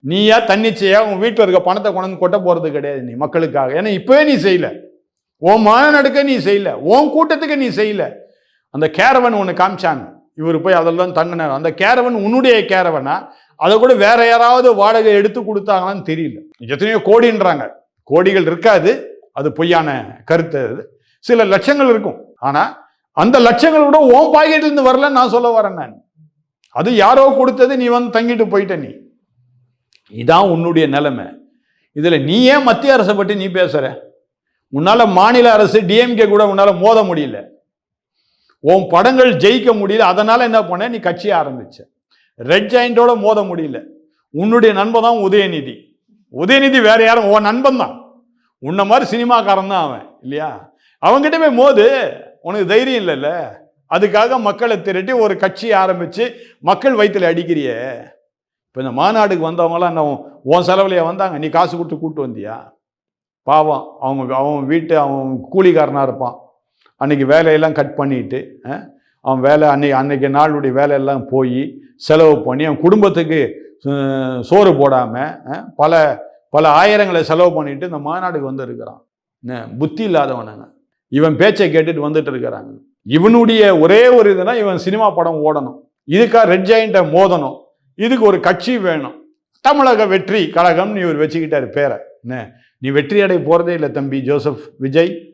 நீயா தன்னிச்சையா உன் வீட்டில் இருக்க பணத்தை கொண்டு கொட்ட போறது கிடையாது நீ மக்களுக்காக. ஏன்னா இப்பவே நீ செய்யல, உன் மாநாடுக்க நீ செய்யல, உன் கூட்டத்துக்கு நீ செய்யல. அந்த கேரவன் ஒன்று காமிச்சாங்க, இவர் போய் அதெல்லாம் தங்கினார். அந்த கேரவன் உன்னுடைய கேரவனா, அதை கூட வேற யாராவது வாடகை எடுத்து கொடுத்தாங்களான்னு தெரியல. எத்தனையோ கோடின்றாங்க, கோடிகள் இருக்காது, அது பொய்யான கருத்து. அது சில லட்சங்கள் இருக்கும். ஆனா அந்த லட்சங்கள் கூட உன் பாக்கெட்ல இருந்து வரலன்னு நான் சொல்ல வரேன். நான் அது யாரோ கொடுத்தது, நீ வந்து தங்கிட்டு போயிட்ட. நீ இதான் உன்னுடைய நிலைமை. இதுல நீ ஏன் மத்திய அரசை பற்றி நீ பேசுற? உன்னால மாநில அரசு டிஎம்கே கூட உன்னால மோத முடியல, உன் படங்கள் ஜெயிக்க முடியல. அதனால என்ன பண்ண, நீ கட்சியை ஆரம்பிச்ச. ரெட் ஜாயிண்டோட மோத முடியல. உன்னுடைய நண்பன் தான் உதயநிதி. உதயநிதி வேற யாரும், உன் நண்பன் தான். உன்ன மாதிரி சினிமாக்காரன் தான் அவன், இல்லையா? அவன்கிட்ட போய் மோது, உனக்கு தைரியம் இல்லைல்ல. அதுக்காக மக்களை திரட்டி ஒரு கட்சியை ஆரம்பிச்சு மக்கள் வயிற்றுல அடிக்கிறிய. இப்போ இந்த மாநாடுக்கு வந்தவங்களாம் என்ன உன் செலவுலையா வந்தாங்க? நீ காசு கொடுத்து கூப்பிட்டு வந்தியா? பாவம், அவன் வீட்டு அவன் கூலிக்காரனாக இருப்பான். அன்னைக்கு வேலையெல்லாம் கட் பண்ணிட்டு, அவன் வேலை அன்னைக்கு நாளுடைய வேலையெல்லாம் போய் செலவு பண்ணி அவன் குடும்பத்துக்கு சோறு போடாமல் பல பல ஆயிரங்களை செலவு பண்ணிட்டு இந்த மாநாடுக்கு வந்து இருக்கிறான். புத்தி இல்லாதவனுங்க இவன் பேச்சை கேட்டுட்டு வந்துட்டு இருக்கிறாங்க. இவனுடைய ஒரே ஒரு இதுனா, இவன் சினிமா படம் ஓடணும், இதுக்காக ரெட் ஜாயிண்ட்டை மோதணும், இதுக்கு ஒரு கட்சி வேணும். தமிழக வெற்றி கழகம்னு இவர் வச்சுக்கிட்டாரு பேரை. நீ வெற்றி அடைய போறதே இல்லை தம்பி ஜோசப் விஜய்.